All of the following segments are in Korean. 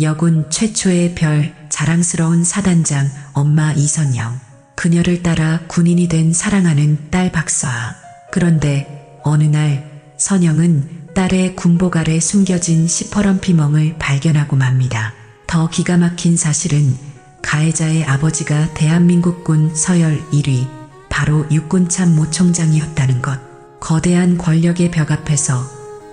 여군 최초의 별, 자랑스러운 사단장 엄마 이선영. 그녀를 따라 군인이 된 사랑하는 딸 박서아. 그런데 어느 날 선영은 딸의 군복 아래 숨겨진 시퍼런 피멍을 발견하고 맙니다. 더 기가 막힌 사실은 가해자의 아버지가 대한민국군 서열 1위, 바로 육군 참모총장이었다는 것. 거대한 권력의 벽 앞에서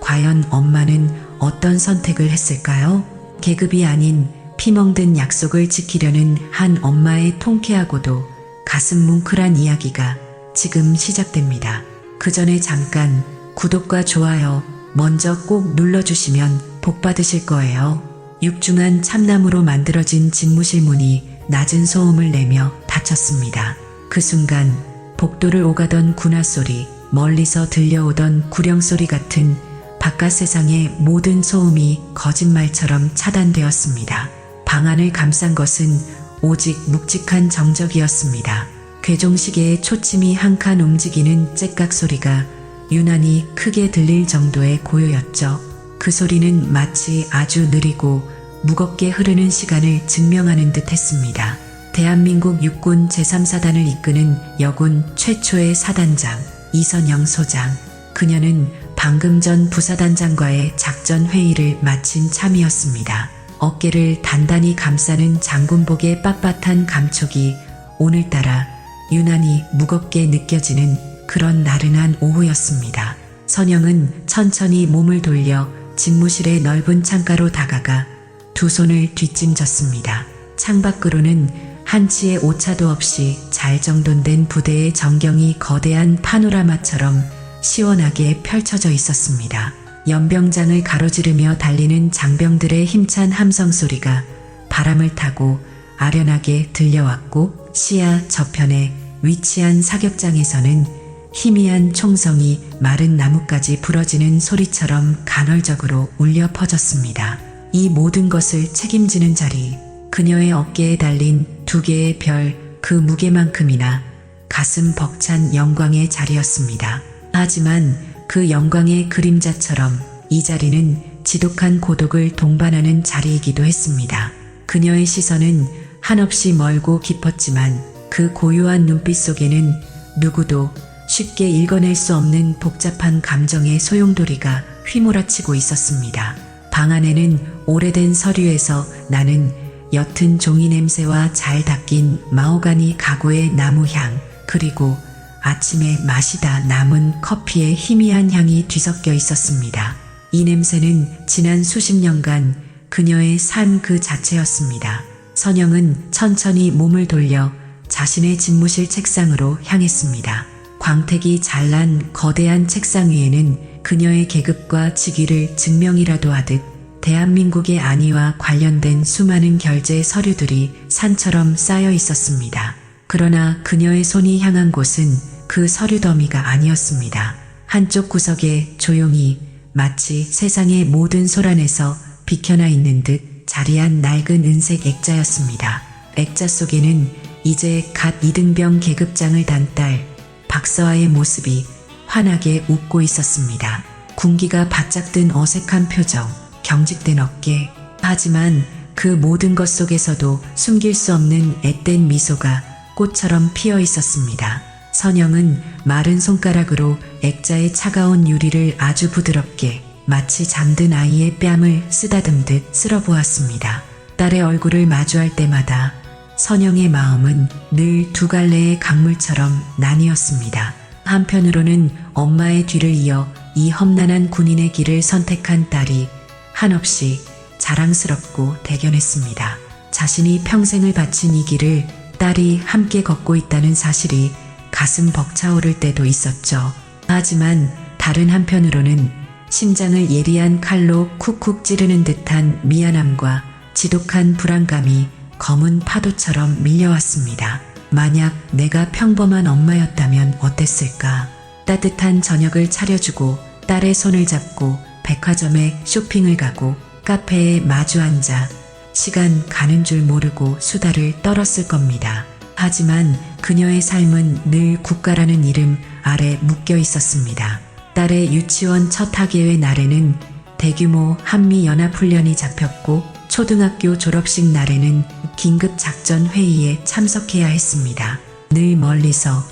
과연 엄마는 어떤 선택을 했을까요? 계급이 아닌 피멍든 약속을 지키려는 한 엄마의 통쾌하고도 가슴 뭉클한 이야기가 지금 시작됩니다. 그 전에 잠깐 구독과 좋아요 먼저 꼭 눌러주시면 복 받으실 거예요. 육중한 참나무로 만들어진 집무실 문이 낮은 소음을 내며 닫혔습니다. 그 순간 복도를 오가던 군화 소리, 멀리서 들려오던 구령 소리 같은 바깥 세상의 모든 소음이 거짓말처럼 차단되었습니다. 방 안을 감싼 것은 오직 묵직한 정적이었습니다. 괴종시계의 초침이 한 칸 움직이는 째깍 소리가 유난히 크게 들릴 정도의 고요였죠. 그 소리는 마치 아주 느리고 무겁게 흐르는 시간을 증명하는 듯 했습니다. 대한민국 육군 제3사단을 이끄는 여군 최초의 사단장 이선영 소장. 그녀는 방금 전 부사단장과의 작전 회의를 마친 참이었습니다. 어깨를 단단히 감싸는 장군복의 빳빳한 감촉이 오늘따라 유난히 무겁게 느껴지는 그런 나른한 오후였습니다. 선영은 천천히 몸을 돌려 집무실의 넓은 창가로 다가가 두 손을 뒷짐졌습니다. 창밖으로는 한치의 오차도 없이 잘 정돈된 부대의 전경이 거대한 파노라마처럼 시원하게 펼쳐져 있었습니다. 연병장을 가로지르며 달리는 장병들의 힘찬 함성 소리가 바람을 타고 아련하게 들려왔고, 시야 저편에 위치한 사격장에서는 희미한 총성이 마른 나무까지 부러지는 소리처럼 간헐적으로 울려 퍼졌습니다. 이 모든 것을 책임지는 자리, 그녀의 어깨에 달린 두 개의 별, 그 무게만큼이나 가슴 벅찬 영광의 자리였습니다. 하지만 그 영광의 그림자처럼 이 자리는 지독한 고독을 동반하는 자리이기도 했습니다. 그녀의 시선은 한없이 멀고 깊었지만 그 고요한 눈빛 속에는 누구도 쉽게 읽어낼 수 없는 복잡한 감정의 소용돌이가 휘몰아치고 있었습니다. 방 안에는 오래된 서류에서 나는 옅은 종이 냄새와 잘 닦인 마호가니 가구의 나무향, 그리고 아침에 마시다 남은 커피의 희미한 향이 뒤섞여 있었습니다. 이 냄새는 지난 수십 년간 그녀의 삶 그 자체였습니다. 선영은 천천히 몸을 돌려 자신의 집무실 책상으로 향했습니다. 광택이 잘난 거대한 책상 위에는 그녀의 계급과 직위를 증명이라도 하듯 대한민국의 안위와 관련된 수많은 결제 서류들이 산처럼 쌓여 있었습니다. 그러나 그녀의 손이 향한 곳은 그 서류 더미가 아니었습니다. 한쪽 구석에 조용히 마치 세상의 모든 소란에서 비켜나 있는 듯 자리한 낡은 은색 액자였습니다. 액자 속에는 이제 갓 이등병 계급장을 단 딸 박서아의 모습이 환하게 웃고 있었습니다. 군기가 바짝 든 어색한 표정, 경직된 어깨. 하지만 그 모든 것 속에서도 숨길 수 없는 앳된 미소가 꽃처럼 피어 있었습니다. 선영은 마른 손가락으로 액자의 차가운 유리를 아주 부드럽게 마치 잠든 아이의 뺨을 쓰다듬듯 쓸어보았습니다. 딸의 얼굴을 마주할 때마다 선영의 마음은 늘 두 갈래의 강물처럼 나뉘었습니다. 한편으로는 엄마의 뒤를 이어 이 험난한 군인의 길을 선택한 딸이 한없이 자랑스럽고 대견했습니다. 자신이 평생을 바친 이 길을 딸이 함께 걷고 있다는 사실이 가슴 벅차오를 때도 있었죠. 하지만 다른 한편으로는 심장을 예리한 칼로 쿡쿡 찌르는 듯한 미안함과 지독한 불안감이 검은 파도처럼 밀려왔습니다. 만약 내가 평범한 엄마였다면 어땠을까? 따뜻한 저녁을 차려주고 딸의 손을 잡고 백화점에 쇼핑을 가고 카페에 마주 앉아 시간 가는 줄 모르고 수다를 떨었을 겁니다. 하지만 그녀의 삶은 늘 국가라는 이름 아래 묶여 있었습니다. 딸의 유치원 첫 학예회 날에는 대규모 한미연합훈련이 잡혔고 초등학교 졸업식 날에는 긴급 작전 회의에 참석해야 했습니다. 늘 멀리서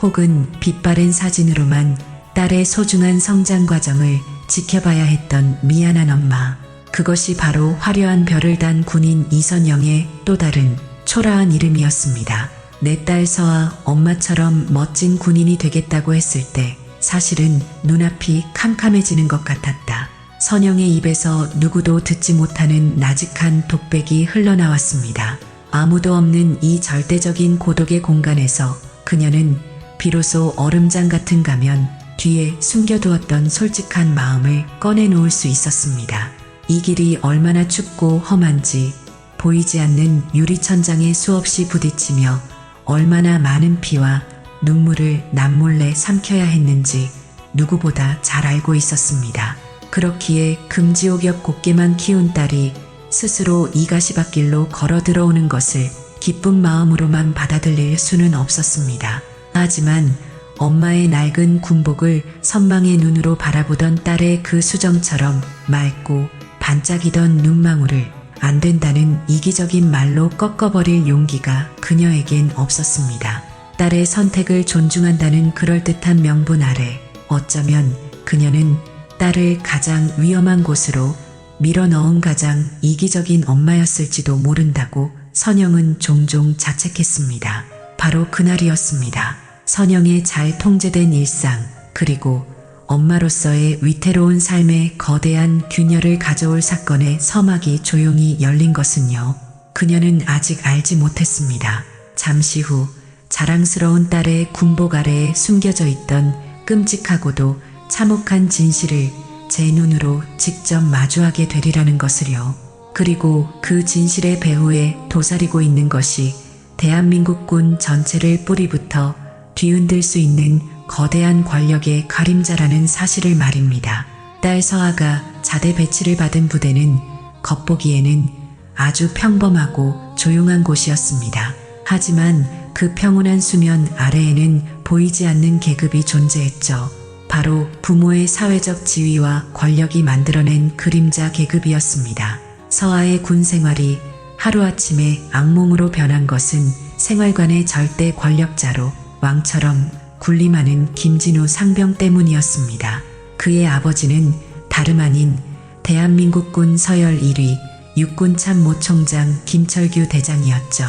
혹은 빛바랜 사진으로만 딸의 소중한 성장 과정을 지켜봐야 했던 미안한 엄마. 그것이 바로 화려한 별을 단 군인 이선영의 또 다른 초라한 이름이었습니다. 내 딸 서아 엄마처럼 멋진 군인이 되겠다고 했을 때 사실은 눈앞이 캄캄해지는 것 같았다. 선영의 입에서 누구도 듣지 못하는 나직한 독백이 흘러나왔습니다. 아무도 없는 이 절대적인 고독의 공간에서 그녀는 비로소 얼음장 같은 가면 뒤에 숨겨두었던 솔직한 마음을 꺼내놓을 수 있었습니다. 이 길이 얼마나 춥고 험한지, 보이지 않는 유리천장에 수없이 부딪히며 얼마나 많은 피와 눈물을 남몰래 삼켜야 했는지 누구보다 잘 알고 있었습니다. 그렇기에 금지옥 곱게만 키운 딸이 스스로 이 가시밭길로 걸어 들어오는 것을 기쁜 마음으로만 받아들일 수는 없었습니다. 하지만 엄마의 낡은 군복을 선망의 눈으로 바라보던 딸의 그 수정처럼 맑고 반짝이던 눈망울을 안 된다는 이기적인 말로 꺾어버릴 용기가 그녀에겐 없었습니다. 딸의 선택을 존중한다는 그럴듯한 명분 아래 어쩌면 그녀는 딸을 가장 위험한 곳으로 밀어넣은 가장 이기적인 엄마였을지도 모른다고 선영은 종종 자책했습니다. 바로 그날이었습니다. 선영의 잘 통제된 일상, 그리고 엄마로서의 위태로운 삶에 거대한 균열을 가져올 사건의 서막이 조용히 열린 것은요. 그녀는 아직 알지 못했습니다. 잠시 후 자랑스러운 딸의 군복 아래에 숨겨져 있던 끔찍하고도 참혹한 진실을 제 눈으로 직접 마주하게 되리라는 것을요. 그리고 그 진실의 배후에 도사리고 있는 것이 대한민국군 전체를 뿌리부터 뒤흔들 수 있는 거대한 권력의 그림자라는 사실을 말입니다. 딸 서아가 자대 배치를 받은 부대는 겉보기에는 아주 평범하고 조용한 곳이었습니다. 하지만 그 평온한 수면 아래에는 보이지 않는 계급이 존재했죠. 바로 부모의 사회적 지위와 권력이 만들어낸 그림자 계급이었습니다. 서아의 군 생활이 하루아침에 악몽으로 변한 것은 생활관의 절대 권력자로 왕처럼 군림하는 김진우 상병 때문이었습니다. 그의 아버지는 다름 아닌 대한민국군 서열 1위 육군참모 총장 김철규 대장이었죠.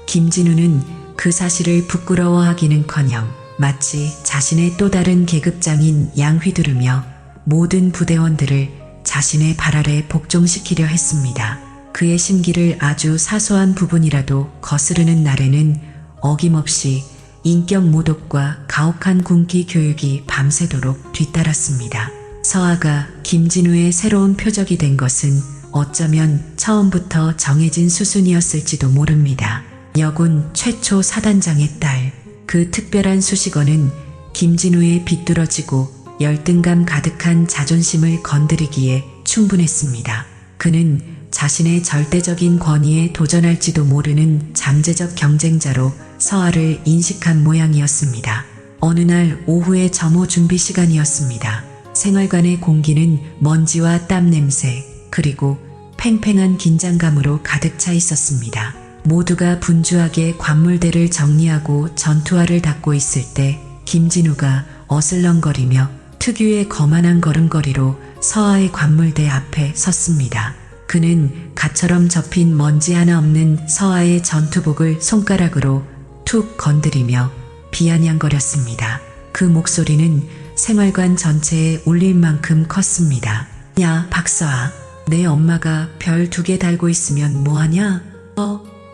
김진우는 그 사실을 부끄러워하기는커녕 마치 자신의 또 다른 계급장인 양 휘두르며 모든 부대원들을 자신의 발 아래 복종시키려 했습니다. 그의 심기를 아주 사소한 부분이라도 거스르는 날에는 어김없이 인격 모독과 가혹한 군기 교육이 밤새도록 뒤따랐습니다. 서아가 김진우의 새로운 표적이 된 것은 어쩌면 처음부터 정해진 수순이었을지도 모릅니다. 여군 최초 사단장의 딸, 그 특별한 수식어는 김진우의 비뚤어지고 열등감 가득한 자존심을 건드리기에 충분했습니다. 그는 자신의 절대적인 권위에 도전할지도 모르는 잠재적 경쟁자로 서아를 인식한 모양이었습니다. 어느 날 오후의 점호 준비 시간이었습니다. 생활관의 공기는 먼지와 땀 냄새, 그리고 팽팽한 긴장감으로 가득 차 있었습니다. 모두가 분주하게 관물대를 정리하고 전투화를 닦고 있을 때 김진우가 어슬렁거리며 특유의 거만한 걸음걸이로 서아의 관물대 앞에 섰습니다. 그는 갓처럼 접힌 먼지 하나 없는 서아의 전투복을 손가락으로 툭 건드리며 비아냥거렸습니다. 그 목소리는 생활관 전체에 울릴 만큼 컸습니다. 야, 박서아, 내 엄마가 별 2개 달고 있으면 뭐하냐?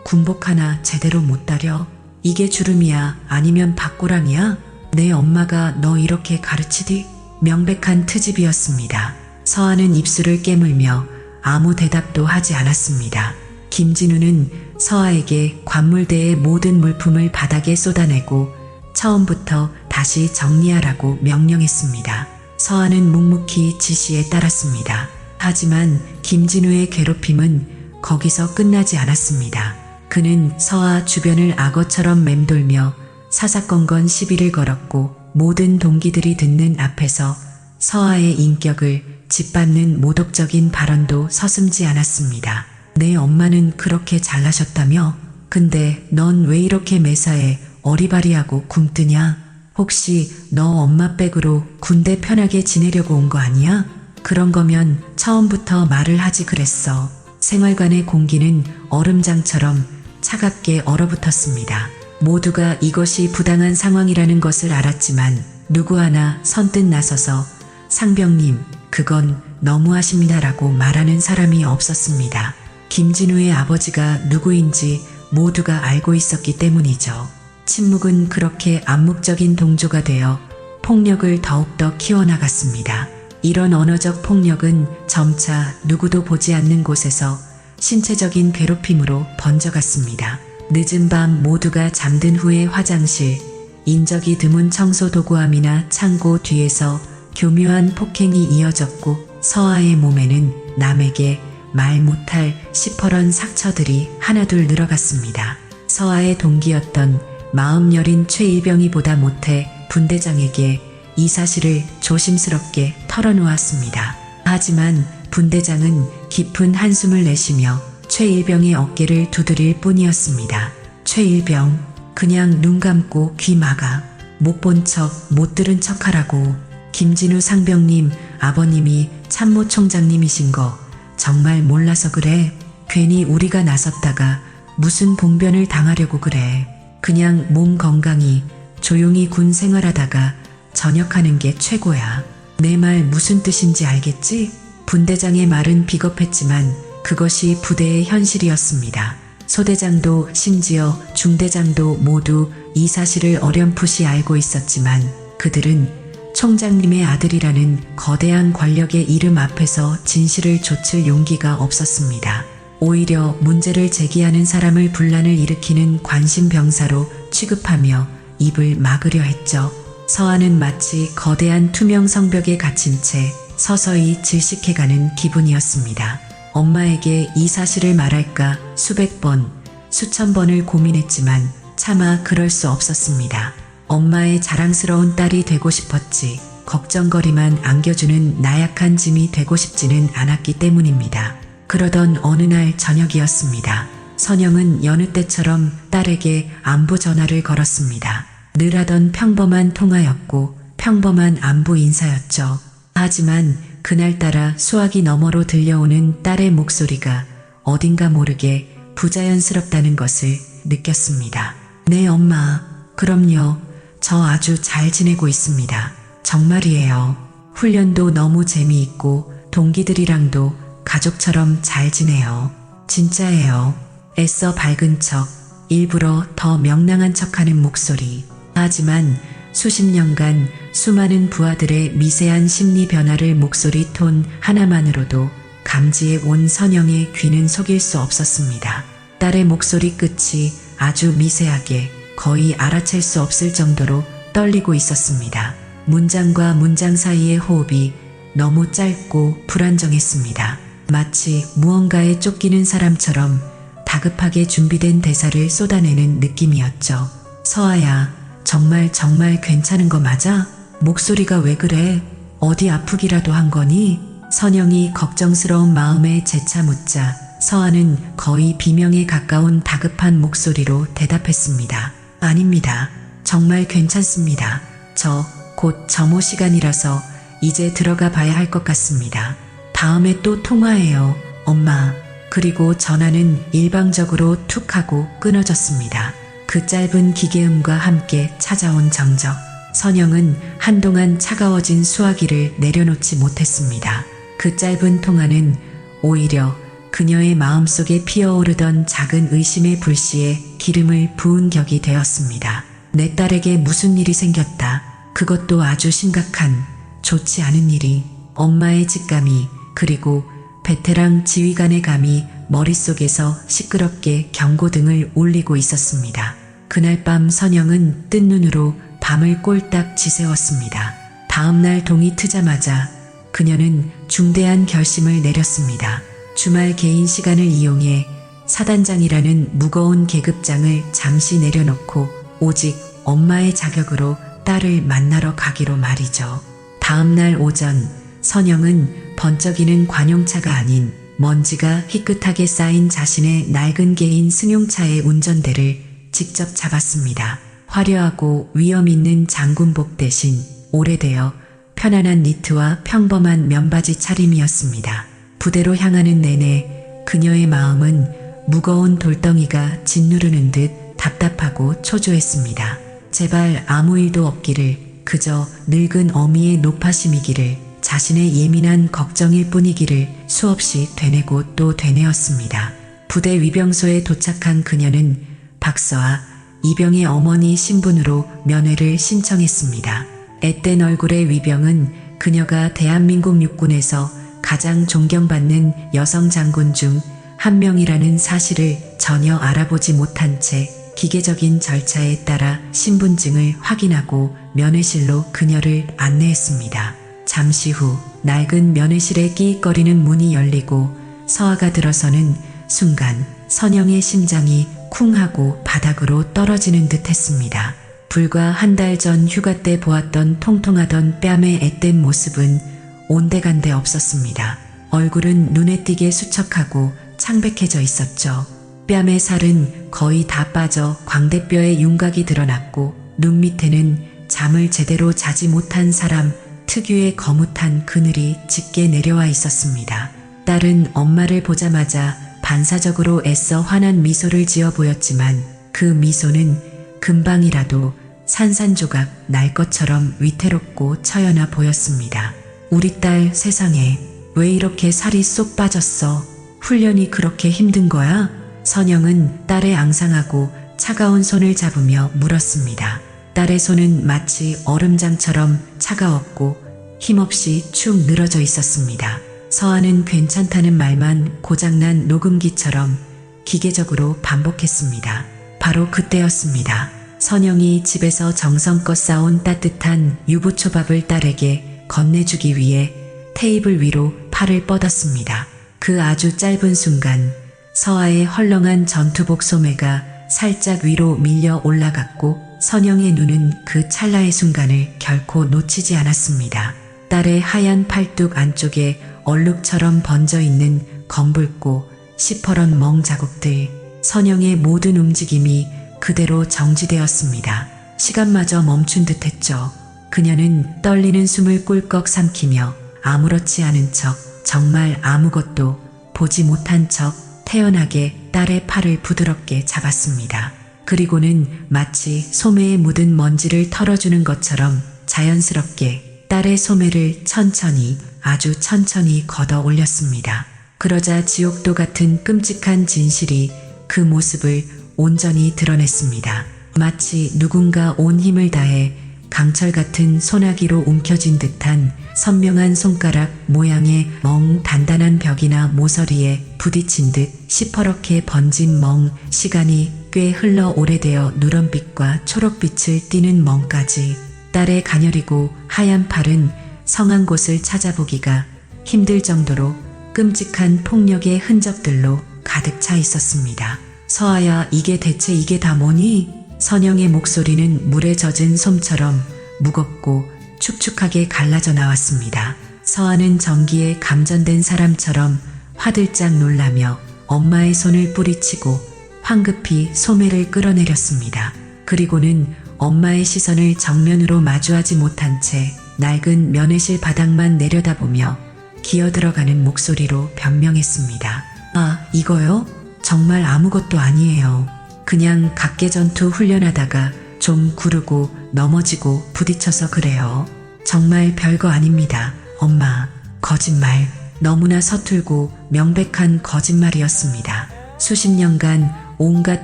군복 하나 제대로 못 다려? 이게 주름이야? 아니면 박고랑이야? 내 엄마가 너 이렇게 가르치디? 명백한 트집이었습니다. 서아는 입술을 깨물며 아무 대답도 하지 않았습니다. 김진우는 서아에게 관물대의 모든 물품을 바닥에 쏟아내고 처음부터 다시 정리하라고 명령했습니다. 서아는 묵묵히 지시에 따랐습니다. 하지만 김진우의 괴롭힘은 거기서 끝나지 않았습니다. 그는 서아 주변을 악어처럼 맴돌며 사사건건 시비를 걸었고 모든 동기들이 듣는 앞에서 서아의 인격을 짓밟는 모독적인 발언도 서슴지 않았습니다. 내 엄마는 그렇게 잘나셨다며? 근데 넌 왜 이렇게 매사에 어리바리하고 굼뜨냐? 혹시 너 엄마 백으로 군대 편하게 지내려고 온 거 아니야? 그런 거면 처음부터 말을 하지 그랬어. 생활관의 공기는 얼음장처럼 차갑게 얼어붙었습니다. 모두가 이것이 부당한 상황이라는 것을 알았지만 누구 하나 선뜻 나서서 상병님, 그건 너무하십니다라고 말하는 사람이 없었습니다. 김진우의 아버지가 누구인지 모두가 알고 있었기 때문이죠. 침묵은 그렇게 암묵적인 동조가 되어 폭력을 더욱더 키워나갔습니다. 이런 언어적 폭력은 점차 누구도 보지 않는 곳에서 신체적인 괴롭힘으로 번져갔습니다. 늦은 밤 모두가 잠든 후에 화장실, 인적이 드문 청소 도구함이나 창고 뒤에서 교묘한 폭행이 이어졌고 서아의 몸에는 남에게 말 못할 시퍼런 상처들이 하나둘 늘어갔습니다. 서아의 동기였던 마음 여린 최일병이 보다 못해 분대장에게 이 사실을 조심스럽게 털어놓았습니다. 하지만 분대장은 깊은 한숨을 내쉬며 최일병의 어깨를 두드릴 뿐이었습니다. 최일병, 그냥 눈 감고 귀 막아. 못 본 척, 못 들은 척 하라고. 김진우 상병님, 아버님이 참모총장님이신 거 정말 몰라서 그래. 괜히 우리가 나섰다가 무슨 봉변을 당하려고 그래. 그냥 몸 건강히 조용히 군 생활하다가 전역하는 게 최고야. 내 말 무슨 뜻인지 알겠지? 분대장의 말은 비겁했지만 그것이 부대의 현실이었습니다. 소대장도 심지어 중대장도 모두 이 사실을 어렴풋이 알고 있었지만 그들은 총장님의 아들이라는 거대한 권력의 이름 앞에서 진실을 좇을 용기가 없었습니다. 오히려 문제를 제기하는 사람을 분란을 일으키는 관심병사로 취급하며 입을 막으려 했죠. 서아는 마치 거대한 투명 성벽에 갇힌 채 서서히 질식해가는 기분이었습니다. 엄마에게 이 사실을 말할까 수백 번, 수천 번을 고민했지만 차마 그럴 수 없었습니다. 엄마의 자랑스러운 딸이 되고 싶었지 걱정거리만 안겨주는 나약한 짐이 되고 싶지는 않았기 때문입니다. 그러던 어느 날 저녁이었습니다. 선영은 여느 때처럼 딸에게 안부 전화를 걸었습니다. 늘 하던 평범한 통화였고 평범한 안부 인사였죠. 하지만 그날따라 수화기 너머로 들려오는 딸의 목소리가 어딘가 모르게 부자연스럽다는 것을 느꼈습니다. 네 엄마, 그럼요. 저 아주 잘 지내고 있습니다. 정말이에요. 훈련도 너무 재미있고 동기들이랑도 가족처럼 잘 지내요. 진짜예요. 애써 밝은 척, 일부러 더 명랑한 척하는 목소리. 하지만 수십 년간 수많은 부하들의 미세한 심리 변화를 목소리 톤 하나만으로도 감지해 온 선영의 귀는 속일 수 없었습니다. 딸의 목소리 끝이 아주 미세하게 거의 알아챌 수 없을 정도로 떨리고 있었습니다. 문장과 문장 사이의 호흡이 너무 짧고 불안정했습니다. 마치 무언가에 쫓기는 사람처럼 다급하게 준비된 대사를 쏟아내는 느낌이었죠. 서아야, 정말 괜찮은 거 맞아? 목소리가 왜 그래? 어디 아프기라도 한 거니? 선영이 걱정스러운 마음에 재차 묻자 서아는 거의 비명에 가까운 다급한 목소리로 대답했습니다. 아닙니다. 정말 괜찮습니다. 저 곧 점호 시간이라서 이제 들어가 봐야 할 것 같습니다. 다음에 또 통화해요, 엄마. 그리고 전화는 일방적으로 툭 하고 끊어졌습니다. 그 짧은 기계음과 함께 찾아온 정적. 선영은 한동안 차가워진 수화기를 내려놓지 못했습니다. 그 짧은 통화는 오히려 그녀의 마음속에 피어오르던 작은 의심의 불씨에 기름을 부은 격이 되었습니다. 내 딸에게 무슨 일이 생겼다. 그것도 아주 심각한, 좋지 않은 일이. 엄마의 직감이 그리고 베테랑 지휘관의 감이 머릿속에서 시끄럽게 경고등을 울리고 있었습니다. 그날 밤 선영은 뜬 눈으로 밤을 꼴딱 지새웠습니다. 다음날 동이 트자마자 그녀는 중대한 결심을 내렸습니다. 주말 개인 시간을 이용해 사단장이라는 무거운 계급장을 잠시 내려놓고 오직 엄마의 자격으로 딸을 만나러 가기로 말이죠. 다음날 오전 선영은 번쩍이는 관용차가 아닌 먼지가 희끗하게 쌓인 자신의 낡은 개인 승용차의 운전대를 직접 잡았습니다. 화려하고 위험 있는 장군복 대신 오래되어 편안한 니트와 평범한 면바지 차림이었습니다. 부대로 향하는 내내 그녀의 마음은 무거운 돌덩이가 짓누르는 듯 답답하고 초조했습니다. 제발 아무 일도 없기를, 그저 늙은 어미의 노파심이기를, 자신의 예민한 걱정일 뿐이기를 수없이 되뇌고 또 되뇌었습니다. 부대 위병소에 도착한 그녀는 박서아, 이병의 어머니 신분으로 면회를 신청했습니다. 앳된 얼굴의 위병은 그녀가 대한민국 육군에서 가장 존경받는 여성 장군 중 한 명이라는 사실을 전혀 알아보지 못한 채 기계적인 절차에 따라 신분증을 확인하고 면회실로 그녀를 안내했습니다. 잠시 후 낡은 면회실에 끼익거리는 문이 열리고 서아가 들어서는 순간 선영의 심장이 쿵 하고 바닥으로 떨어지는 듯 했습니다. 불과 한 달 전 휴가 때 보았던 통통하던 뺨의 앳된 모습은 온데간데 없었습니다. 얼굴은 눈에 띄게 수척하고 창백해져 있었죠. 뺨의 살은 거의 다 빠져 광대뼈에 윤곽이 드러났고 눈 밑에는 잠을 제대로 자지 못한 사람 특유의 거뭇한 그늘이 짙게 내려와 있었습니다. 딸은 엄마를 보자마자 반사적으로 애써 환한 미소를 지어 보였지만 그 미소는 금방이라도 산산조각 날 것처럼 위태롭고 처연해 보였습니다. 우리 딸 세상에 왜 이렇게 살이 쏙 빠졌어? 훈련이 그렇게 힘든 거야? 선영은 딸의 앙상하고 차가운 손을 잡으며 물었습니다. 딸의 손은 마치 얼음장처럼 차가웠고 힘없이 축 늘어져 있었습니다. 서아는 괜찮다는 말만 고장난 녹음기처럼 기계적으로 반복했습니다. 바로 그때였습니다. 선영이 집에서 정성껏 싸온 따뜻한 유부초밥을 딸에게 건네주기 위해 테이블 위로 팔을 뻗었습니다. 그 아주 짧은 순간 서아의 헐렁한 전투복 소매가 살짝 위로 밀려 올라갔고 선영의 눈은 그 찰나의 순간을 결코 놓치지 않았습니다. 딸의 하얀 팔뚝 안쪽에 얼룩처럼 번져있는 검붉고 시퍼런 멍 자국들, 선영의 모든 움직임이 그대로 정지되었습니다. 시간마저 멈춘 듯 했죠. 그녀는 떨리는 숨을 꿀꺽 삼키며 아무렇지 않은 척, 정말 아무것도 보지 못한 척 태연하게 딸의 팔을 부드럽게 잡았습니다. 그리고는 마치 소매에 묻은 먼지를 털어주는 것처럼 자연스럽게 딸의 소매를 천천히, 아주 천천히 걷어 올렸습니다. 그러자 지옥도 같은 끔찍한 진실이 그 모습을 온전히 드러냈습니다. 마치 누군가 온 힘을 다해 강철 같은 소나기로 움켜쥔 듯한 선명한 손가락 모양의 멍 단단한 벽이나 모서리에 부딪힌 듯 시퍼렇게 번진 멍, 시간이 꽤 흘러 오래되어 누런빛과 초록빛을 띠는 멍까지 딸의 가녀리고 하얀 팔은 성한 곳을 찾아보기가 힘들 정도로 끔찍한 폭력의 흔적들로 가득 차 있었습니다. 서아야, 이게 대체 이게 다 뭐니? 선영의 목소리는 물에 젖은 솜처럼 무겁고 축축하게 갈라져 나왔습니다. 서아는 전기에 감전된 사람처럼 화들짝 놀라며 엄마의 손을 뿌리치고 황급히 소매를 끌어내렸습니다. 그리고는 엄마의 시선을 정면으로 마주하지 못한 채 낡은 면회실 바닥만 내려다보며 기어들어가는 목소리로 변명했습니다. 아, 이거요? 정말 아무것도 아니에요. 그냥 각계전투 훈련하다가 좀 구르고 넘어지고 부딪혀서 그래요. 정말 별거 아닙니다. 엄마, 거짓말. 너무나 서툴고 명백한 거짓말이었습니다. 수십 년간 온갖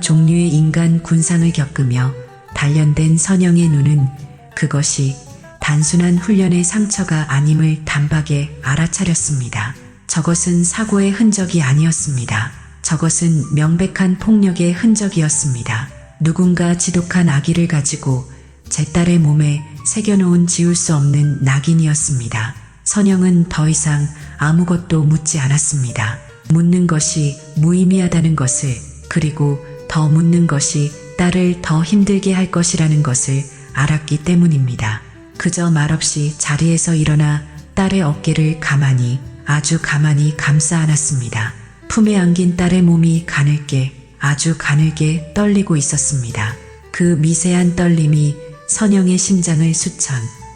종류의 인간 군상을 겪으며 단련된 선영의 눈은 그것이 단순한 훈련의 상처가 아님을 단박에 알아차렸습니다. 저것은 사고의 흔적이 아니었습니다. 저것은 명백한 폭력의 흔적이었습니다. 누군가 지독한 악의를 가지고 제 딸의 몸에 새겨놓은 지울 수 없는 낙인이었습니다. 선영은 더 이상 아무것도 묻지 않았습니다. 묻는 것이 무의미하다는 것을, 그리고 더 묻는 것이 딸을 더 힘들게 할 것이라는 것을 알았기 때문입니다. 그저 말없이 자리에서 일어나 딸의 어깨를 가만히 아주 가만히 감싸 안았습니다. 품에 안긴 딸의 몸이 가늘게, 아주 가늘게 떨리고 있었습니다. 그 미세한 떨림이 선영의 심장을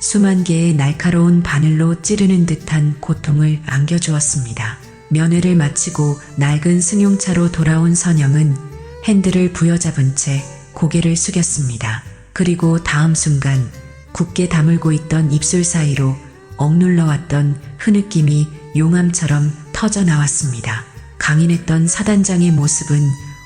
수만 개의 날카로운 바늘로 찌르는 듯한 고통을 안겨주었습니다. 면회를 마치고 낡은 승용차로 돌아온 선영은 핸들을 부여잡은 채 고개를 숙였습니다. 그리고 다음 순간 굳게 다물고 있던 입술 사이로 억눌러왔던 흐느낌이 용암처럼 터져 나왔습니다. 강인했던 사단장의 모습은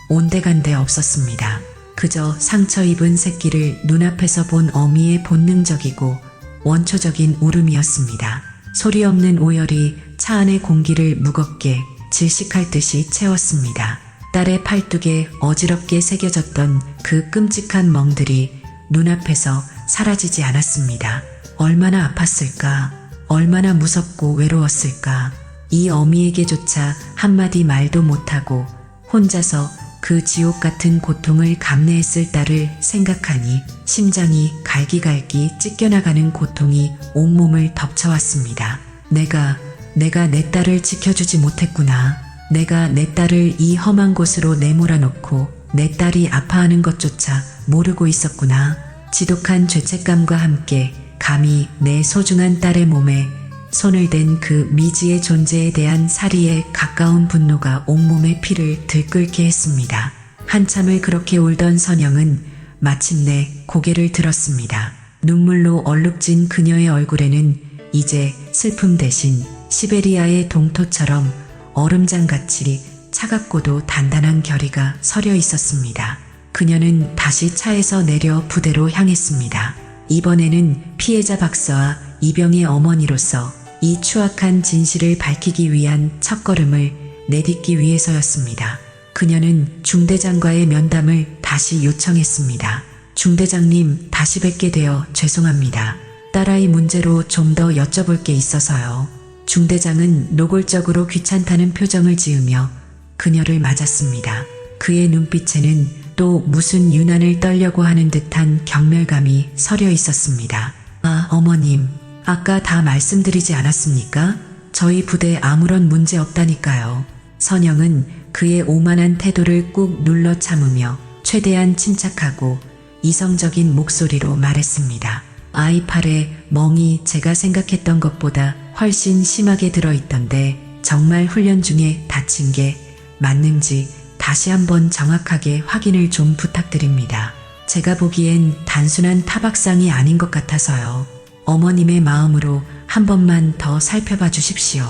온데간데 없었습니다. 그저 상처 입은 새끼를 눈앞에서 본 어미의 본능적이고 원초적인 울음이었습니다. 소리 없는 오열이 차 안의 공기를 무겁게 질식할 듯이 채웠습니다. 딸의 팔뚝에 어지럽게 새겨졌던 그 끔찍한 멍들이 눈앞에서 사라지지 않았습니다. 얼마나 아팠을까? 얼마나 무섭고 외로웠을까? 이 어미에게조차 한마디 말도 못하고 혼자서 그 지옥 같은 고통을 감내했을 딸을 생각하니 심장이 갈기갈기 찢겨나가는 고통이 온몸을 덮쳐왔습니다. 내가 내 딸을 지켜주지 못했구나. 내가 내 딸을 이 험한 곳으로 내몰아놓고 내 딸이 아파하는 것조차 모르고 있었구나. 지독한 죄책감과 함께 감히 내 소중한 딸의 몸에 손을 댄 그 미지의 존재에 대한 사리에 가까운 분노가 온몸의 피를 들끓게 했습니다. 한참을 그렇게 울던 선영은 마침내 고개를 들었습니다. 눈물로 얼룩진 그녀의 얼굴에는 이제 슬픔 대신 시베리아의 동토처럼 얼음장같이 차갑고도 단단한 결의가 서려 있었습니다. 그녀는 다시 차에서 내려 부대로 향했습니다. 이번에는 피해자 박사와 이병의 어머니로서 이 추악한 진실을 밝히기 위한 첫걸음을 내딛기 위해서였습니다. 그녀는 중대장과의 면담을 다시 요청했습니다. 중대장님, 다시 뵙게 되어 죄송합니다. 딸아이 문제로 좀 더 여쭤볼 게 있어서요. 중대장은 노골적으로 귀찮다는 표정을 지으며 그녀를 맞았습니다. 그의 눈빛에는 또 무슨 유난을 떨려고 하는 듯한 경멸감이 서려 있었습니다. 아, 어머님. 아까 다 말씀드리지 않았습니까? 저희 부대 아무런 문제 없다니까요. 선영은 그의 오만한 태도를 꾹 눌러 참으며 최대한 침착하고 이성적인 목소리로 말했습니다. 아이 팔에 멍이 제가 생각했던 것보다 훨씬 심하게 들어있던데 정말 훈련 중에 다친 게 맞는지 다시 한번 정확하게 확인을 좀 부탁드립니다. 제가 보기엔 단순한 타박상이 아닌 것 같아서요. 어머님의 마음으로 한 번만 더 살펴봐 주십시오.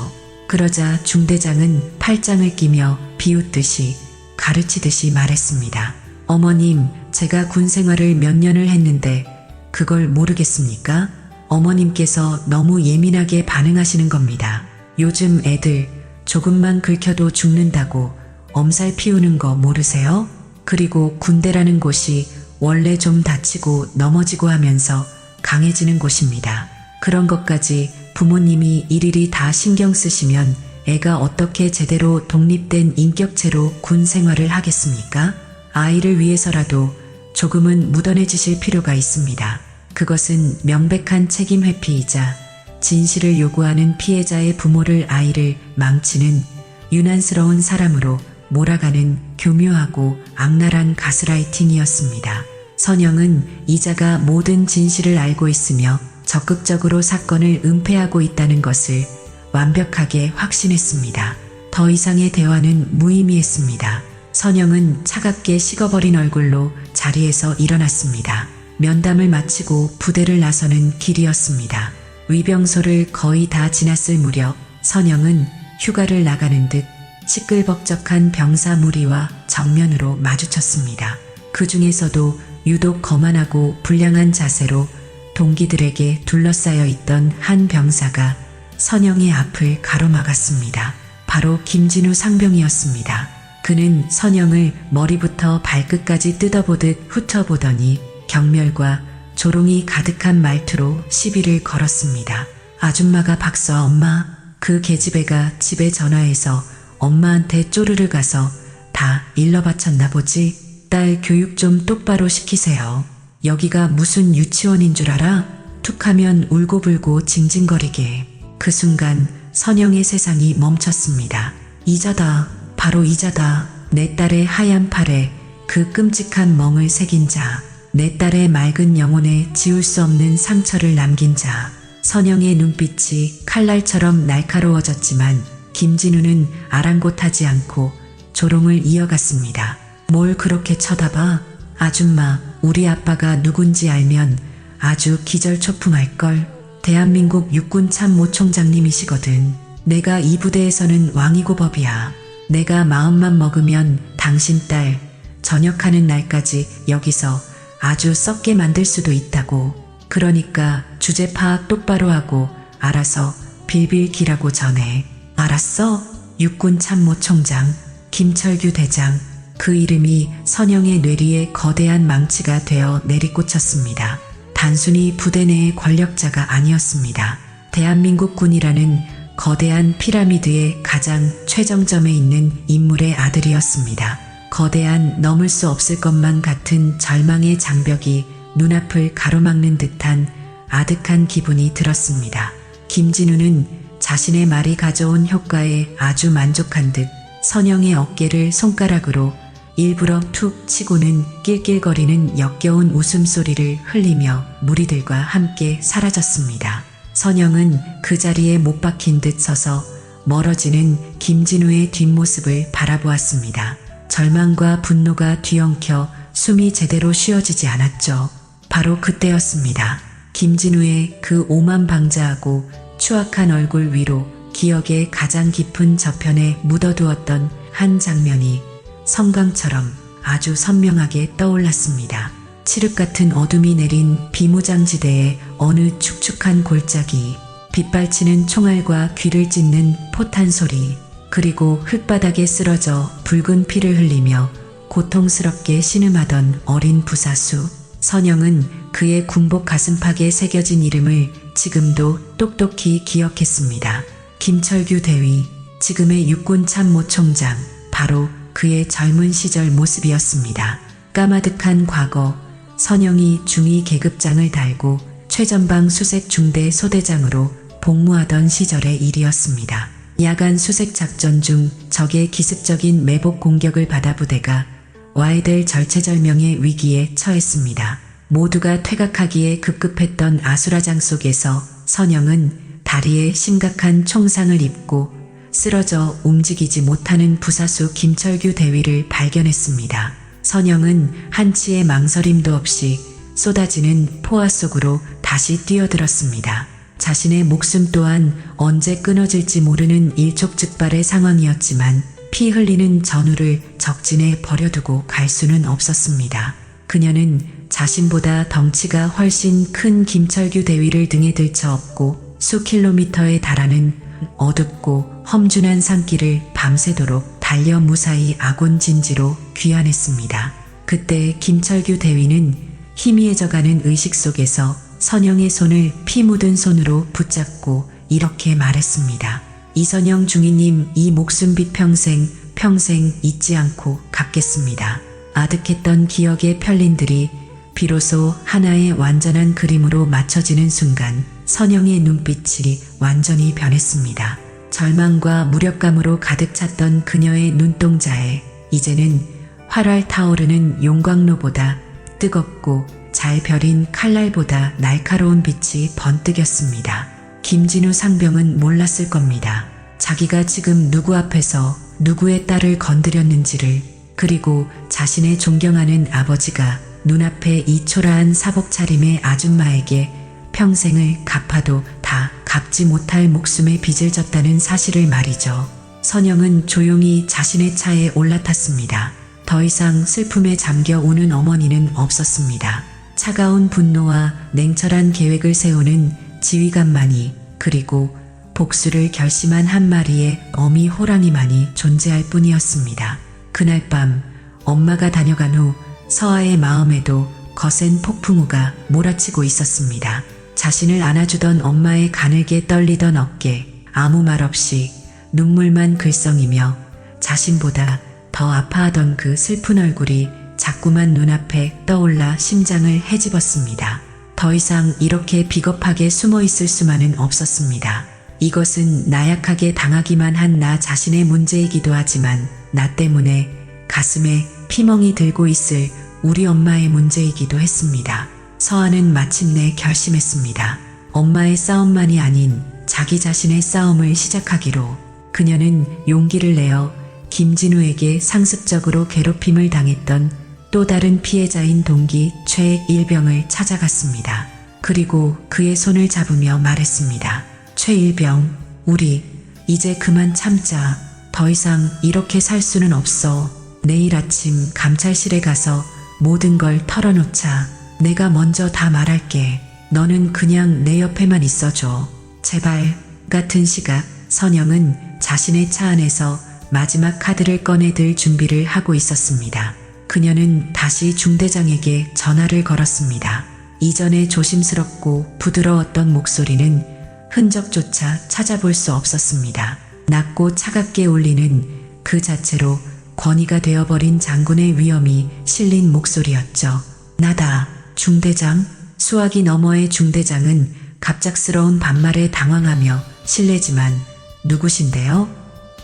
그러자 중대장은 팔짱을 끼며 비웃듯이 가르치듯이 말했습니다. 어머님, 제가 군 생활을 몇 년을 했는데 그걸 모르겠습니까? 어머님께서 너무 예민하게 반응하시는 겁니다. 요즘 애들 조금만 긁혀도 죽는다고 엄살 피우는 거 모르세요? 그리고 군대라는 곳이 원래 좀 다치고 넘어지고 하면서 강해지는 곳입니다. 그런 것까지 부모님이 일일이 다 신경 쓰시면 애가 어떻게 제대로 독립된 인격체로 군 생활을 하겠습니까? 아이를 위해서라도 조금은 무던해지실 필요가 있습니다. 그것은 명백한 책임 회피이자 진실을 요구하는 피해자의 부모를 아이를 망치는 유난스러운 사람으로 몰아가는 교묘하고 악랄한 가스라이팅이었습니다. 선영은 이자가 모든 진실을 알고 있으며 적극적으로 사건을 은폐하고 있다는 것을 완벽하게 확신했습니다. 더 이상의 대화는 무의미했습니다. 선영은 차갑게 식어버린 얼굴로 자리에서 일어났습니다. 면담을 마치고 부대를 나서는 길이었습니다. 위병소를 거의 다 지났을 무렵 선영은 휴가를 나가는 듯 시끌벅적한 병사 무리와 정면으로 마주쳤습니다. 그 중에서도 유독 거만하고 불량한 자세로 동기들에게 둘러싸여 있던 한 병사가 선영의 앞을 가로막았습니다. 바로 김진우 상병이었습니다. 그는 선영을 머리부터 발끝까지 뜯어보듯 훑어보더니 경멸과 조롱이 가득한 말투로 시비를 걸었습니다. 아줌마가 박서 엄마, 그 계집애가 집에 전화해서 엄마한테 쪼르르 가서 다 일러 바쳤나 보지? 딸 교육 좀 똑바로 시키세요. 여기가 무슨 유치원인 줄 알아? 툭하면 울고불고 징징거리게. 그 순간 선영의 세상이 멈췄습니다. 이자다, 바로 이자다. 내 딸의 하얀 팔에 그 끔찍한 멍을 새긴 자, 내 딸의 맑은 영혼에 지울 수 없는 상처를 남긴 자. 선영의 눈빛이 칼날처럼 날카로워졌지만 김진우는 아랑곳하지 않고 조롱을 이어갔습니다. 뭘 그렇게 쳐다봐? 아줌마, 우리 아빠가 누군지 알면 아주 기절초풍할걸. 대한민국 육군 참모총장님이시거든. 내가 이 부대에서는 왕이고 법이야. 내가 마음만 먹으면 당신 딸 전역하는 날까지 여기서 아주 썩게 만들 수도 있다고. 그러니까 주제 파악 똑바로 하고 알아서 빌빌 기라고 전해. 알았어? 육군 참모총장 김철규 대장. 그 이름이 선영의 뇌리에 거대한 망치가 되어 내리꽂혔습니다. 단순히 부대 내의 권력자가 아니었습니다. 대한민국 군이라는 거대한 피라미드의 가장 최정점에 있는 인물의 아들이었습니다. 거대한 넘을 수 없을 것만 같은 절망의 장벽이 눈앞을 가로막는 듯한 아득한 기분이 들었습니다. 김진우는 자신의 말이 가져온 효과에 아주 만족한 듯 선영의 어깨를 손가락으로 일부러 툭 치고는 낄낄거리는 역겨운 웃음소리를 흘리며 무리들과 함께 사라졌습니다. 선영은 그 자리에 못 박힌 듯 서서 멀어지는 김진우의 뒷모습을 바라보았습니다. 절망과 분노가 뒤엉켜 숨이 제대로 쉬어지지 않았죠. 바로 그때였습니다. 김진우의 그 오만방자하고 추악한 얼굴 위로 기억의 가장 깊은 저편에 묻어두었던 한 장면이 성광처럼 아주 선명하게 떠올랐습니다. 칠흑 같은 어둠이 내린 비무장지대의 어느 축축한 골짜기, 빗발치는 총알과 귀를 찢는 포탄 소리, 그리고 흙바닥에 쓰러져 붉은 피를 흘리며 고통스럽게 신음하던 어린 부사수. 선영은 그의 군복 가슴팍에 새겨진 이름을 지금도 똑똑히 기억했습니다. 김철규 대위, 지금의 육군 참모총장, 바로 그의 젊은 시절 모습이었습니다. 까마득한 과거, 선영이 중위 계급장을 달고 최전방 수색 중대 소대장으로 복무하던 시절의 일이었습니다. 야간 수색 작전 중 적의 기습적인 매복 공격을 받아 부대가 와야 될 절체절명의 위기에 처했습니다. 모두가 퇴각하기에 급급했던 아수라장 속에서 선영은 다리에 심각한 총상을 입고 쓰러져 움직이지 못하는 부사수 김철규 대위를 발견했습니다. 선영은 한치의 망설임도 없이 쏟아지는 포화 속으로 다시 뛰어들었습니다. 자신의 목숨 또한 언제 끊어질지 모르는 일촉즉발의 상황이었지만 피 흘리는 전우를 적진에 버려두고 갈 수는 없었습니다. 그녀는 자신보다 덩치가 훨씬 큰 김철규 대위를 등에 들쳐 업고 수 킬로미터에 달하는 어둡고 험준한 산길을 밤새도록 달려 무사히 아곤진지로 귀환했습니다. 그때 김철규 대위는 희미해져가는 의식 속에서 선영의 손을 피 묻은 손으로 붙잡고 이렇게 말했습니다. 이선영 중위님, 이 목숨빛 평생 잊지 않고 갚겠습니다. 아득했던 기억의 편린들이 비로소 하나의 완전한 그림으로 맞춰지는 순간 선영의 눈빛이 완전히 변했습니다. 절망과 무력감으로 가득 찼던 그녀의 눈동자에 이제는 활활 타오르는 용광로보다 뜨겁고 잘 벼린 칼날보다 날카로운 빛이 번뜩였습니다. 김진우 상병은 몰랐을 겁니다. 자기가 지금 누구 앞에서 누구의 딸을 건드렸는지를, 그리고 자신의 존경하는 아버지가 눈앞에 이 초라한 사복 차림의 아줌마에게 평생을 갚아도 다 갚지 못할 목숨의 빚을 졌다는 사실을 말이죠. 선영은 조용히 자신의 차에 올라탔습니다. 더 이상 슬픔에 잠겨 우는 어머니는 없었습니다. 차가운 분노와 냉철한 계획을 세우는 지휘관만이, 그리고 복수를 결심한 한 마리의 어미 호랑이만이 존재할 뿐이었습니다. 그날 밤 엄마가 다녀간 후 서아의 마음에도 거센 폭풍우가 몰아치고 있었습니다. 자신을 안아주던 엄마의 가늘게 떨리던 어깨, 아무 말 없이 눈물만 글썽이며 자신보다 더 아파하던 그 슬픈 얼굴이 자꾸만 눈앞에 떠올라 심장을 헤집었습니다. 더 이상 이렇게 비겁하게 숨어 있을 수만은 없었습니다. 이것은 나약하게 당하기만 한 나 자신의 문제이기도 하지만 나 때문에 가슴에 피멍이 들고 있을 우리 엄마의 문제이기도 했습니다. 서한은 마침내 결심했습니다. 엄마의 싸움만이 아닌 자기 자신의 싸움을 시작하기로. 그녀는 용기를 내어 김진우에게 상습적으로 괴롭힘을 당했던 또 다른 피해자인 동기 최일병을 찾아갔습니다. 그리고 그의 손을 잡으며 말했습니다. 최일병, 우리 이제 그만 참자. 더 이상 이렇게 살 수는 없어. 내일 아침 감찰실에 가서 모든 걸 털어놓자. 내가 먼저 다 말할게. 너는 그냥 내 옆에만 있어줘. 제발. 같은 시각 선영은 자신의 차 안에서 마지막 카드를 꺼내들 준비를 하고 있었습니다. 그녀는 다시 중대장에게 전화를 걸었습니다. 이전에 조심스럽고 부드러웠던 목소리는 흔적조차 찾아볼 수 없었습니다. 낮고 차갑게 울리는 그 자체로 권위가 되어버린 장군의 위엄이 실린 목소리였죠. 나다, 중대장. 수화기 너머의 중대장은 갑작스러운 반말에 당황하며 실례지만 누구신데요?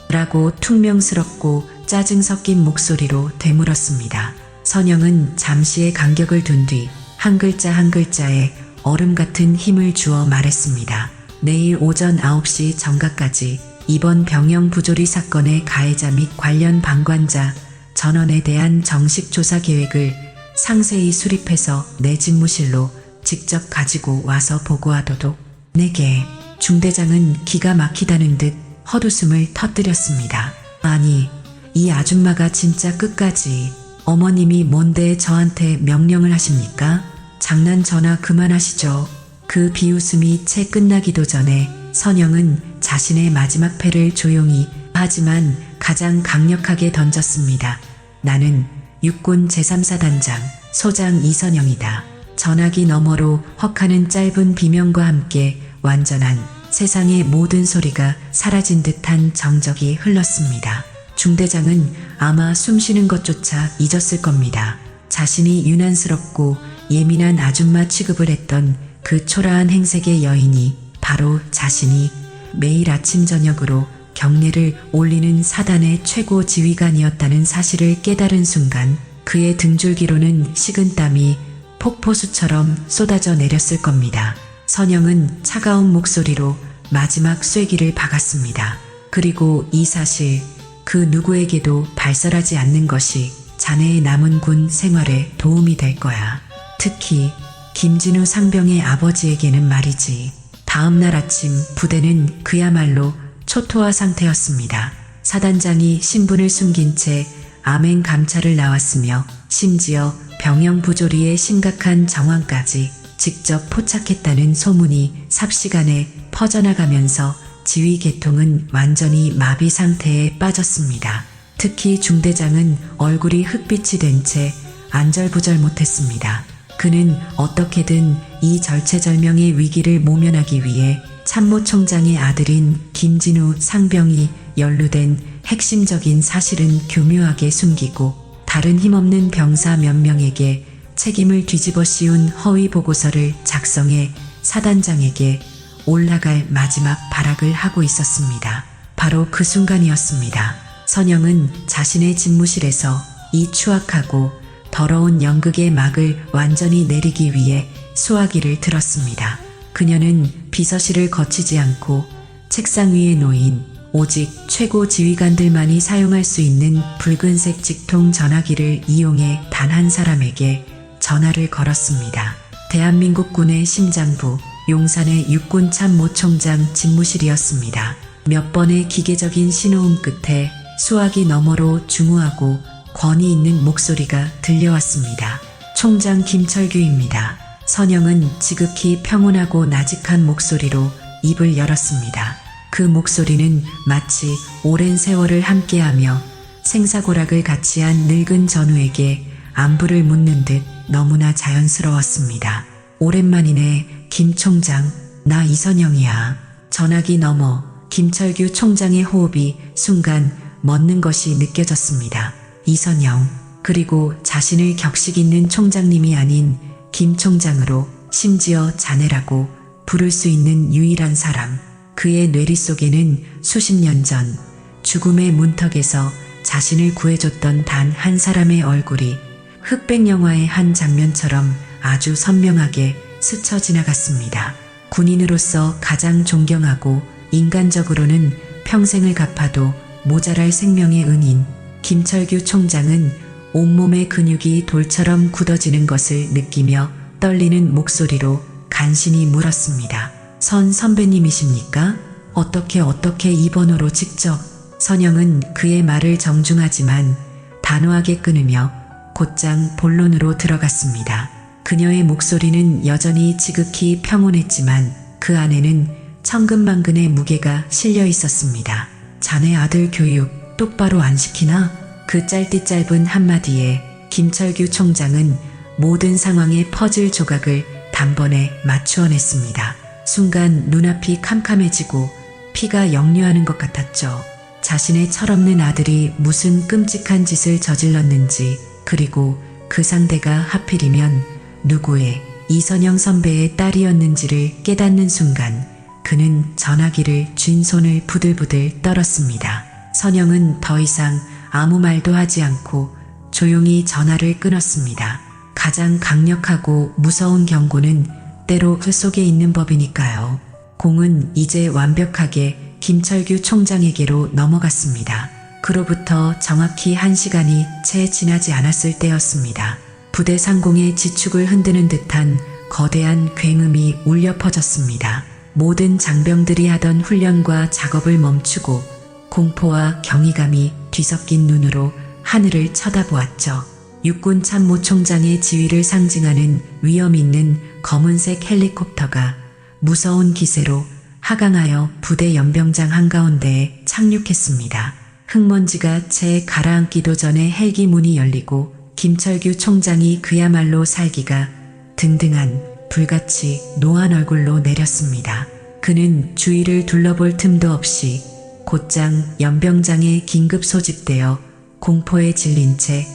라고 퉁명스럽고 짜증 섞인 목소리로 되물었습니다. 선영은 잠시의 간격을 둔 뒤 한 글자 한 글자에 얼음 같은 힘을 주어 말했습니다. 내일 오전 9시 정각까지 이번 병영 부조리 사건의 가해자 및 관련 방관자 전원에 대한 정식 조사 계획을 상세히 수립해서 내 집무실로 직접 가지고 와서 보고하도록. 내게. 중대장은 기가 막히다는 듯 헛웃음을 터뜨렸습니다. 아니, 이 아줌마가 진짜 끝까지. 어머님이 뭔데 저한테 명령을 하십니까? 장난 전화 그만하시죠. 그 비웃음이 채 끝나기도 전에 선영은 자신의 마지막 패를 조용히 하지만 가장 강력하게 던졌습니다. 나는 육군 제3사단장 소장 이선영이다. 전화기 너머로 헉하는 짧은 비명과 함께 완전한 세상의 모든 소리가 사라진 듯한 정적이 흘렀습니다. 중대장은 아마 숨쉬는 것조차 잊었을 겁니다. 자신이 유난스럽고 예민한 아줌마 취급을 했던 그 초라한 행색의 여인이 바로 자신이 매일 아침 저녁으로 경례를 올리는 사단의 최고 지휘관이었다는 사실을 깨달은 순간 그의 등줄기로는 식은땀이 폭포수처럼 쏟아져 내렸을 겁니다. 선영은 차가운 목소리로 마지막 쐐기를 박았습니다. 그리고 이 사실, 그 누구에게도 발설하지 않는 것이 자네의 남은 군 생활에 도움이 될 거야. 특히 김진우 상병의 아버지에게는 말이지. 다음 날 아침 부대는 그야말로 초토화 상태였습니다. 사단장이 신분을 숨긴 채 암행 감찰을 나왔으며 심지어 병영 부조리의 심각한 정황까지 직접 포착했다는 소문이 삽시간에 퍼져나가면서 지휘 계통은 완전히 마비 상태에 빠졌습니다. 특히 중대장은 얼굴이 흑빛이 된 채 안절부절 못했습니다. 그는 어떻게든 이 절체절명의 위기를 모면하기 위해 참모총장의 아들인 김진우 상병이 연루된 핵심적인 사실은 교묘하게 숨기고 다른 힘없는 병사 몇 명에게 책임을 뒤집어 씌운 허위 보고서를 작성해 사단장에게 올라갈 마지막 발악을 하고 있었습니다. 바로 그 순간이었습니다. 선영은 자신의 집무실에서 이 추악하고 더러운 연극의 막을 완전히 내리기 위해 수화기를 들었습니다. 그녀는 비서실을 거치지 않고 책상 위에 놓인 오직 최고 지휘관들만이 사용할 수 있는 붉은색 직통 전화기를 이용해 단 한 사람에게 전화를 걸었습니다. 대한민국 군의 심장부 용산의 육군 참모총장 집무실이었습니다. 몇 번의 기계적인 신호음 끝에 수화기 너머로 중후하고 권위 있는 목소리가 들려왔습니다. 총장 김철규입니다. 선영은 지극히 평온하고 나직한 목소리로 입을 열었습니다. 그 목소리는 마치 오랜 세월을 함께하며 생사고락을 같이 한 늙은 전우에게 안부를 묻는 듯 너무나 자연스러웠습니다. 오랜만이네, 김 총장. 나 이선영이야. 전화기 너머 김철규 총장의 호흡이 순간 멎는 것이 느껴졌습니다. 이선영, 그리고 자신을 격식 있는 총장님이 아닌 김 총장으로 심지어 자네라고 부를 수 있는 유일한 사람. 그의 뇌리 속에는 수십 년 전 죽음의 문턱에서 자신을 구해줬던 단 한 사람의 얼굴이 흑백 영화의 한 장면처럼 아주 선명하게 스쳐 지나갔습니다. 군인으로서 가장 존경하고 인간적으로는 평생을 갚아도 모자랄 생명의 은인 김철규 총장은 온몸의 근육이 돌처럼 굳어지는 것을 느끼며 떨리는 목소리로 간신히 물었습니다. 선 선배님이십니까? 어떻게 이 번호로 직접? 선영은 그의 말을 정중하지만 단호하게 끊으며 곧장 본론으로 들어갔습니다. 그녀의 목소리는 여전히 지극히 평온했지만 그 안에는 천근만근의 무게가 실려 있었습니다. 자네 아들 교육 똑바로 안 시키나? 그 짧디 짧은 한마디에 김철규 총장은 모든 상황의 퍼즐 조각을 단번에 맞추어냈습니다. 순간 눈앞이 캄캄해지고 피가 역류하는 것 같았죠. 자신의 철없는 아들이 무슨 끔찍한 짓을 저질렀는지, 그리고 그 상대가 하필이면 누구의 이선영 선배의 딸이었는지를 깨닫는 순간 그는 전화기를 쥔 손을 부들부들 떨었습니다. 선영은 더 이상 아무 말도 하지 않고 조용히 전화를 끊었습니다. 가장 강력하고 무서운 경고는 때로 그 속에 있는 법이니까요. 공은 이제 완벽하게 김철규 총장에게로 넘어갔습니다. 그로부터 정확히 1시간이 채 지나지 않았을 때였습니다. 부대 상공의 지축을 흔드는 듯한 거대한 굉음이 울려 퍼졌습니다. 모든 장병들이 하던 훈련과 작업을 멈추고 공포와 경이감이 뒤섞인 눈으로 하늘을 쳐다보았죠. 육군 참모총장의 지위를 상징하는 위험 있는 검은색 헬리콥터가 무서운 기세로 하강하여 부대 연병장 한가운데에 착륙했습니다. 흙먼지가 채 가라앉기도 전에 헬기 문이 열리고 김철규 총장이 그야말로 살기가 등등한 불같이 노한 얼굴로 내렸습니다. 그는 주위를 둘러볼 틈도 없이 곧장 연병장에 긴급 소집되어 공포에 질린 채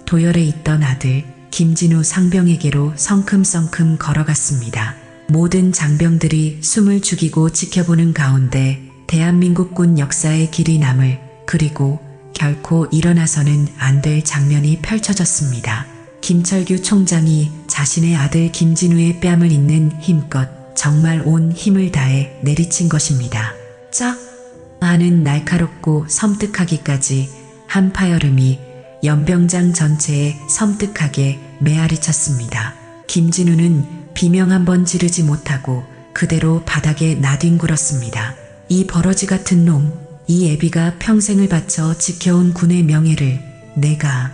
도열에 있던 아들 김진우 상병에게로 성큼성큼 걸어갔습니다. 모든 장병들이 숨을 죽이고 지켜보는 가운데 대한민국군 역사의 길이 남을, 그리고 결코 일어나서는 안 될 장면이 펼쳐졌습니다. 김철규 총장이 자신의 아들 김진우의 뺨을 잇는 힘껏 정말 온 힘을 다해 내리친 것입니다. 짝! 하는 날카롭고 섬뜩하기까지 한 파열음이 연병장 전체에 섬뜩하게 메아리 쳤습니다. 김진우는 비명 한 번 지르지 못하고 그대로 바닥에 나뒹굴었습니다. 이 버러지 같은 놈, 이 애비가 평생을 바쳐 지켜온 군의 명예를 내가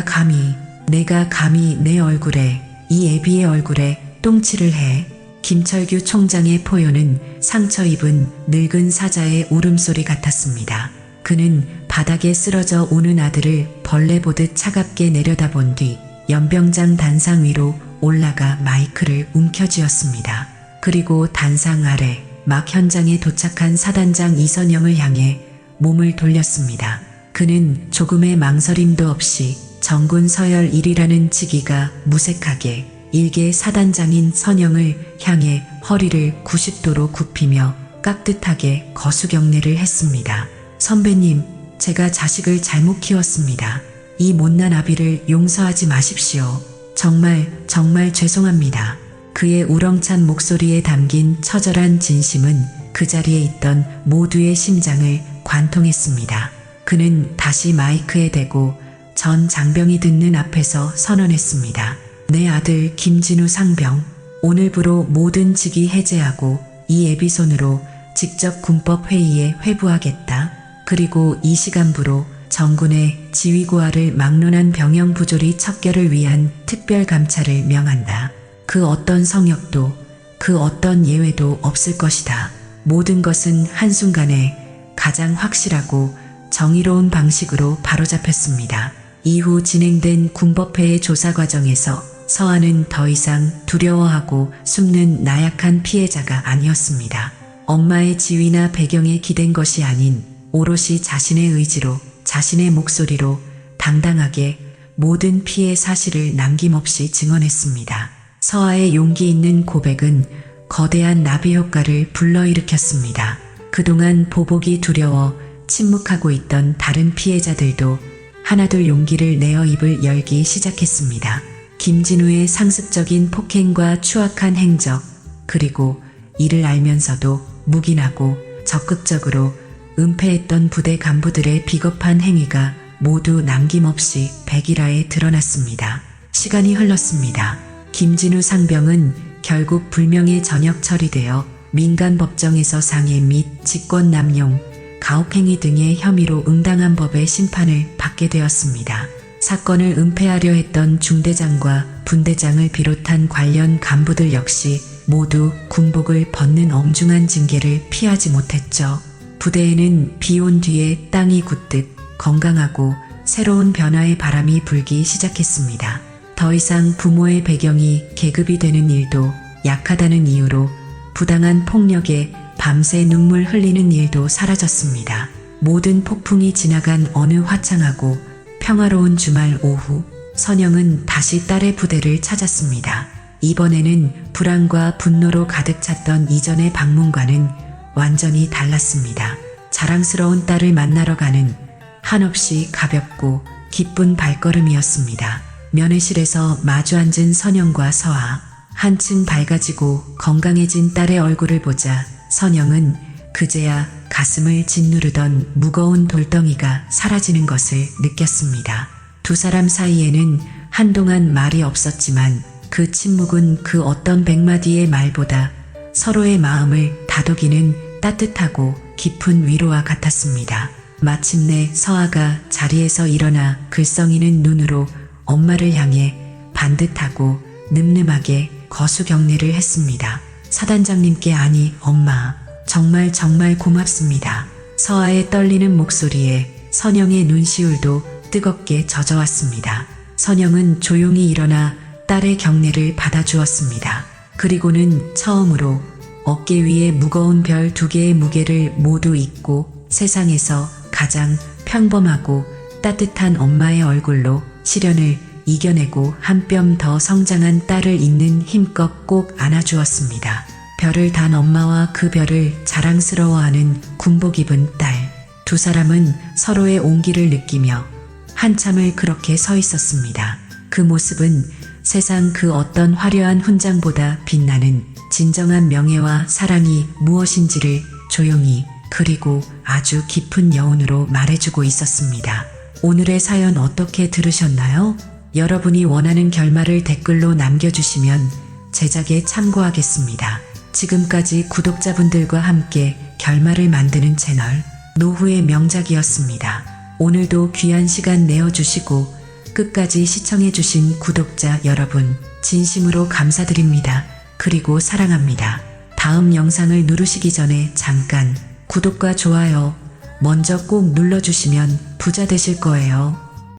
감히 내 얼굴에, 이 애비의 얼굴에 똥칠을 해. 김철규 총장의 포효는 상처 입은 늙은 사자의 울음소리 같았습니다. 그는 바닥에 쓰러져 오는 아들을 벌레 보듯 차갑게 내려다본 뒤 연병장 단상 위로 올라가 마이크를 움켜쥐었습니다. 그리고 단상 아래 막 현장에 도착한 사단장 이선영을 향해 몸을 돌렸습니다. 그는 조금의 망설임도 없이 정군 서열 1위라는 직위가 무색하게 일개 사단장인 선영을 향해 허리를 90도로 굽히며 깍듯하게 거수경례를 했습니다. 선배님, 제가 자식을 잘못 키웠습니다. 이 못난 아비를 용서하지 마십시오. 정말 죄송합니다. 그의 우렁찬 목소리에 담긴 처절한 진심은 그 자리에 있던 모두의 심장을 관통했습니다. 그는 다시 마이크에 대고 전 장병이 듣는 앞에서 선언했습니다. 내 아들 김진우 상병, 오늘부로 모든 직위 해제하고 이 애비손으로 직접 군법 회의에 회부하겠다. 그리고 이 시간부로 정군의 지휘고하를 막론한 병영 부조리 척결을 위한 특별 감찰을 명한다. 그 어떤 성역도, 그 어떤 예외도 없을 것이다. 모든 것은 한순간에 가장 확실하고 정의로운 방식으로 바로잡혔습니다. 이후 진행된 군법회의 조사 과정에서 서한은 더 이상 두려워하고 숨는 나약한 피해자가 아니었습니다. 엄마의 지위나 배경에 기댄 것이 아닌 오롯이 자신의 의지로, 자신의 목소리로 당당하게 모든 피해 사실을 남김없이 증언했습니다. 서아의 용기 있는 고백은 거대한 나비 효과를 불러일으켰습니다. 그동안 보복이 두려워 침묵하고 있던 다른 피해자들도 하나둘 용기를 내어 입을 열기 시작했습니다. 김진우의 상습적인 폭행과 추악한 행적, 그리고 이를 알면서도 묵인하고 적극적으로 은폐했던 부대 간부들의 비겁한 행위가 모두 남김없이 백일화에 드러났습니다. 시간이 흘렀습니다. 김진우 상병은 결국 불명예 전역 처리되어 민간법정에서 상해 및 직권남용, 가혹행위 등의 혐의로 응당한 법의 심판을 받게 되었습니다. 사건을 은폐하려 했던 중대장과 분대장을 비롯한 관련 간부들 역시 모두 군복을 벗는 엄중한 징계를 피하지 못했죠. 부대에는 비 온 뒤에 땅이 굳듯 건강하고 새로운 변화의 바람이 불기 시작했습니다. 더 이상 부모의 배경이 계급이 되는 일도 약하다는 이유로 부당한 폭력에 밤새 눈물 흘리는 일도 사라졌습니다. 모든 폭풍이 지나간 어느 화창하고 평화로운 주말 오후, 선영은 다시 딸의 부대를 찾았습니다. 이번에는 불안과 분노로 가득 찼던 이전의 방문과는 완전히 달랐습니다. 자랑스러운 딸을 만나러 가는 한없이 가볍고 기쁜 발걸음이었습니다. 면회실에서 마주 앉은 선영과 서아, 한층 밝아지고 건강해진 딸의 얼굴을 보자 선영은 그제야 가슴을 짓누르던 무거운 돌덩이가 사라지는 것을 느꼈습니다. 두 사람 사이에는 한동안 말이 없었지만 그 침묵은 그 어떤 100마디의 말보다 서로의 마음을 다독이는 따뜻하고 깊은 위로와 같았습니다. 마침내 서아가 자리에서 일어나 글썽이는 눈으로 엄마를 향해 반듯하고 늠름하게 거수경례를 했습니다. 사단장님께 아니 엄마 정말 고맙습니다. 서아의 떨리는 목소리에 선영의 눈시울도 뜨겁게 젖어왔습니다. 선영은 조용히 일어나 딸의 경례를 받아주었습니다. 그리고는 처음으로 어깨 위에 무거운 별 2개의 무게를 모두 잊고 세상에서 가장 평범하고 따뜻한 엄마의 얼굴로 시련을 이겨내고 한 뼘 더 성장한 딸을 있는 힘껏 꼭 안아주었습니다. 별을 단 엄마와 그 별을 자랑스러워하는 군복 입은 딸. 두 사람은 서로의 온기를 느끼며 한참을 그렇게 서 있었습니다. 그 모습은 세상 그 어떤 화려한 훈장보다 빛나는 진정한 명예와 사랑이 무엇인지를 조용히 그리고 아주 깊은 여운으로 말해주고 있었습니다. 오늘의 사연 어떻게 들으셨나요? 여러분이 원하는 결말을 댓글로 남겨주시면 제작에 참고하겠습니다. 지금까지 구독자분들과 함께 결말을 만드는 채널 노후의 명작이었습니다. 오늘도 귀한 시간 내어주시고 끝까지 시청해주신 구독자 여러분 진심으로 감사드립니다. 그리고 사랑합니다. 다음 영상을 누르시기 전에 잠깐 구독과 좋아요 먼저 꼭 눌러주시면 부자 되실 거예요.